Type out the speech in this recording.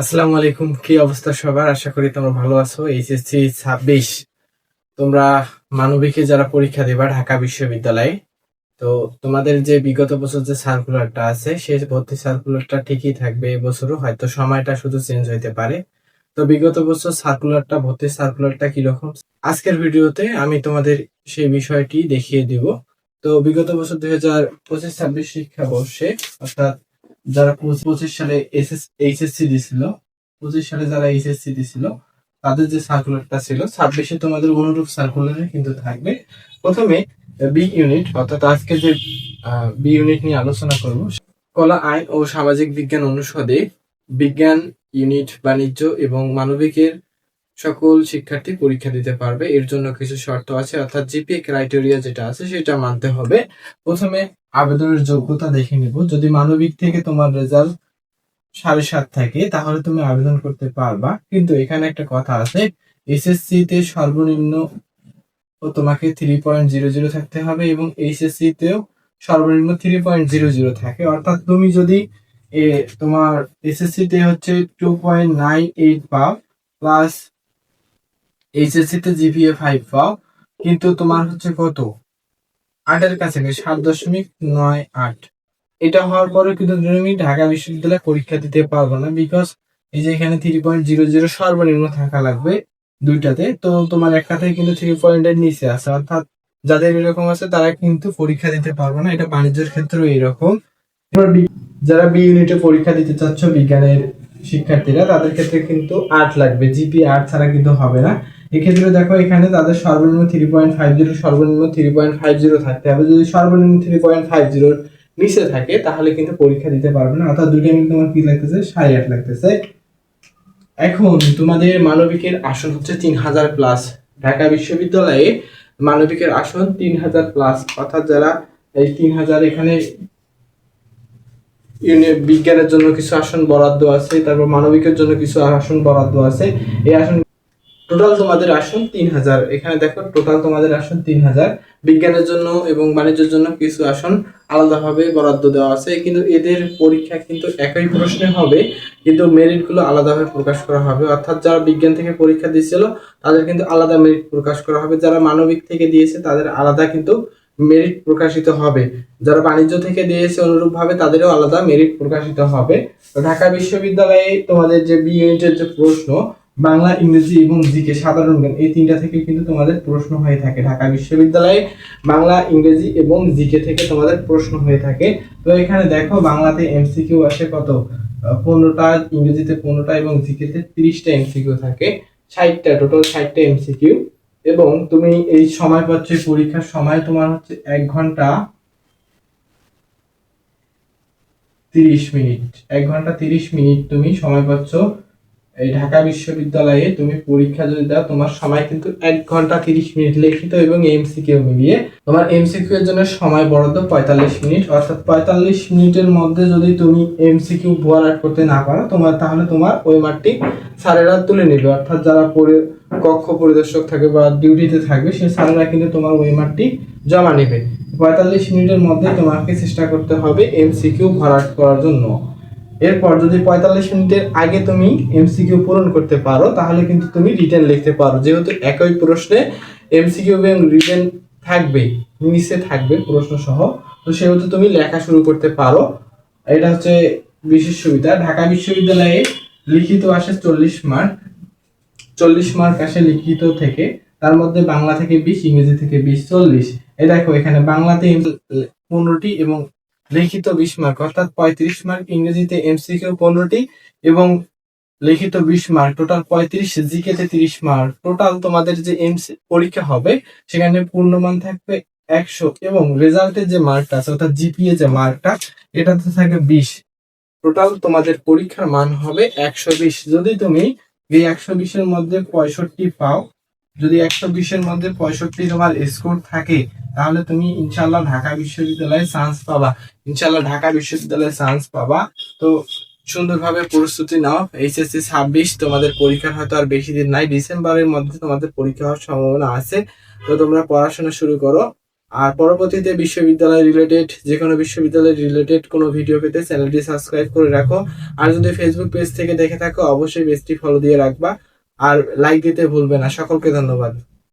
আসসালামু আলাইকুম। কি অবস্থা সবার? আশা করি তোমরা ভালো আছো। এইচএসসি 26 তোমরা মানবিকে যারা পরীক্ষা দিবা ঢাকা বিশ্ববিদ্যালয়ে, তো তোমাদের যে বিগত বছর যে সার্কুলারটা আছে সেই ভর্তি সার্কুলারটা ঠিকই থাকবে এবছরও, হয়তো সময়টা শুধু চেঞ্জ হইতে পারে। তো বিগত বছর সার্কুলারটা ভর্তি সার্কুলারটা কিরকম আজকের ভিডিওতে আমি তোমাদের সেই বিষয়টি দেখিয়ে দিব। তো বিগত বছর 2025-26 শিক্ষাবর্ষে, অর্থাৎ যারা 25 সালে এইচএসসি দিছিল, 25 সালে যারা এইচএসসি দিছিল তাদের যে সার্কুলারটা ছিল 26-এ তোমাদের অনুরূপ সার্কুলারে কিন্তু থাকবে। প্রথমে বি ইউনিট, অর্থাৎ আজকে যে বি ইউনিট নিয়ে আলোচনা করব, কলা আইন ও সামাজিক বিজ্ঞান অনুষদে বিজ্ঞান ইউনিট, বাণিজ্য এবং মানবিকের সকল শিক্ষার্থী পরীক্ষা দিতে পারবে। এর জন্য কিছু শর্ত আছে, অর্থাৎ জিপিএ ক্রাইটেরিয়া যেটা আছে সেটা মানতে হবে। প্রথমে আবেদনের যোগ্যতা দেখে নিব। যদি মানবিক থেকে তোমার রেজাল্ট 7.5 থাকে তাহলে তুমি আবেদন করতে পারবা, কিন্তু এখানে একটা কথা আছে, এসএসসি তে সর্বনিম্ন তোমাকে 3.00 থাকতে হবে এবং এইচএসসি তেও সর্বনিম্ন 3.00 থাকে। অর্থাৎ তুমি যদি তোমার এসএসসি তে হচ্ছে 2.98 পাও প্লাস এইচএসসি তে জিপিএ 5 পাও, কিন্তু তোমার হচ্ছে কত 8-এর কাছে 7.98, এটা হওয়ার পরে কিন্তু তুমি ঢাকা বিশ্ববিদ্যালয়ে পরীক্ষা দিতে পারবে না, বিকজ এই যে এখানে 3.00 সর্বনিম্ন থাকা লাগবে দুইটাতে। তো তোমার একটাতে কিন্তু 3 পয়েন্টের নিচে আছে, অর্থাৎ যাদের এরকম আছে তারা কিন্তু পরীক্ষা দিতে পারবে না। এটা বাণিজ্যের ক্ষেত্রেও এইরকম। এবার যারা বি ইউনিটে পরীক্ষা দিতে চাচ্ছ বিজ্ঞানের শিক্ষার্থীরা, তাদের ক্ষেত্রে কিন্তু 8 লাগবে, জিপি 8 ছাড়া কিন্তু হবে না। এক্ষেত্রে দেখো এখানে তাদের সর্বনিম্ন 3.50, সর্বনিম্ন 3.50 থাকতে হবে। যদি সর্বনিম্ন 3.50 নিচে থাকে তাহলে কিন্তু পরীক্ষা দিতে পারবে না, অর্থাৎ দুইটা কিন্তু তোমার কি লাগতেছে 8.5 লাগতেছে। এখন তোমাদের মানবিকের আসন হচ্ছে 3000 প্লাস। ঢাকা বিশ্ববিদ্যালয়ে মানবিকের আসন 3000 প্লাস, অর্থাৎ যারা এই 3000, এখানে বিজ্ঞানের জন্য কিছু আসন বরাদ্দ আছে, তারপর মানবিকের জন্য কিছু আসন বরাদ্দ আছে। এই আসন টোটাল তোমাদের আসন 3000। এখানে দেখো টোটাল তোমাদের আসন 3000। বিজ্ঞানের জন্য এবং বাণিজ্যের জন্য কিছু আসন আলাদাভাবে বরাদ্দ দেওয়া আছে, কিন্তু এদের পরীক্ষা কিন্তু একই প্রশ্নে হবে, কিন্তু মেরিট গুলো আলাদাভাবে প্রকাশ করা হবে। অর্থাৎ যারা বিজ্ঞান থেকে পরীক্ষা দিয়েছিল তাদের কিন্তু আলাদা মেরিট প্রকাশ করা হবে, যারা মানবিক থেকে দিয়েছে তাদের আলাদা কিন্তু মেরিট প্রকাশিত হবে, যারা বাণিজ্য থেকে দিয়েছে অনুরূপ ভাবে তাদেরও আলাদা মেরিট প্রকাশিত হবে। তো ঢাকা বিশ্ববিদ্যালয়ে তোমাদের যে বি ইউনিটের যে প্রশ্ন, বাংলা, ইংরেজি এবং জিকে, সাধারণ জ্ঞান, এই তিনটা থেকে কিন্তু তোমাদের প্রশ্ন হয়ে থাকে ঢাকা বিশ্ববিদ্যালয়ে। বাংলা, ইংরেজি এবং জিকে থেকে তোমাদের প্রশ্ন হয়ে থাকে। তো এখানে দেখো বাংলাতে এমসিকিউ আসে কত 15টা, ইংরেজিতে 15টা এবং জিকেতে 30টা এমসিকিউ থাকে। 60টা, টোটাল 60টা এমসিকিউ। এবং তুমি এই সময় পাচ্ছ, পরীক্ষার সময় তোমার হচ্ছে 1 ঘন্টা 30 মিনিট। 1 ঘন্টা 30 মিনিট তুমি সময় পাচ্ছ এই ঢাকা বিশ্ববিদ্যালয়ে। তুমি পরীক্ষা যদি দাও তোমার সময় কিন্তু 1 ঘন্টা 30 মিনিট লিখিত এবং এমসিকিউ মিলিয়ে। তোমার এমসিকিউ এর জন্য সময় বরাদ্দ 45 মিনিট, অর্থাৎ 45 মিনিটের মধ্যে যদি তুমি এমসিকিউ ভরাট করতে না পারো তাহলে তোমার ওই মার্কটি স্যারেরা তুলে নেবে। অর্থাৎ যারা কক্ষ পরিদর্শক থাকবে বা ডিউটিতে থাকবে সেই স্যারেরা কিন্তু তোমার ওই মার্কটি জমা নেবে। 45 মিনিটের মধ্যে তোমাকে চেষ্টা করতে হবে এমসিকিউ ভরাট করার জন্য। এরপর যদি 45 মিনিটের আগে তুমি এমসিকিউ পূরণ করতে পারো তাহলে কিন্তু তুমি রিটেন লিখতে পারো, যেহেতু একই প্রশ্নে এমসিকিউ এবং রিটেন থাকবে, নিচে থাকবে প্রশ্ন সহ, তো সেহেতু তুমি লেখা শুরু করতে পারো। এটা হচ্ছে বিশেষ সুবিধা। ঢাকা বিশ্ববিদ্যালয়ে লিখিত আসে 40 মার্ক, 40 মার্ক আসে লিখিত থেকে, তার মধ্যে বাংলা থেকে 20, ইংরেজি থেকে 20, 40। এই দেখো এখানে বাংলাতে 15টি এবং লিখিত 20 মার্ক, অর্থাৎ 35 মার্ক। ইংরেজিতে এমসিকিউ 15টি এবং লিখিত 20 মার্ক, টোটাল 35। জিকেতে 30 মার্ক। টোটাল তোমাদের যে পরীক্ষা হবে সেখানে পূর্ণমান থাকবে 100 এবং রেজাল্টের যে মার্কটা আছে অর্থাৎ জিপিএ যে মার্কটা এটাতে থাকে 20। টোটাল তোমাদের পরীক্ষার মান হবে 120। যদি তুমি এই 120 এর মধ্যে 65 পাও, যদি 120 এর মধ্যে 65 তোমার স্কোর থাকে তাহলে তুমি ইনশাআল্লাহ ঢাকা বিশ্ববিদ্যালয়ে চান্স পাবা। ইনশাআল্লাহ ঢাকা বিশ্ববিদ্যালয়ে চান্স পাবা। তো সুন্দরভাবে প্রস্তুতি নাও। এইচএসসি 26 তোমাদের পরীক্ষা হয়তো আর বেশি দিন নাই, ডিসেম্বরের মধ্যে তোমাদের পরীক্ষা হওয়ার সম্ভাবনা আছে। তো তোমরা পড়াশোনা শুরু করো। আর পরবর্তীতে বিশ্ববিদ্যালয় রিলেটেড যে কোনো বিশ্ববিদ্যালয় রিলেটেড কোনো ভিডিও পেতে চ্যানেলটি সাবস্ক্রাইব করে রাখো। আর যদি ফেসবুক পেজ থেকে দেখে থাকো অবশ্যই পেজটি ফলো দিয়ে রাখবা, আর লাইক দিতে ভুলবে না। সকলকে ধন্যবাদ।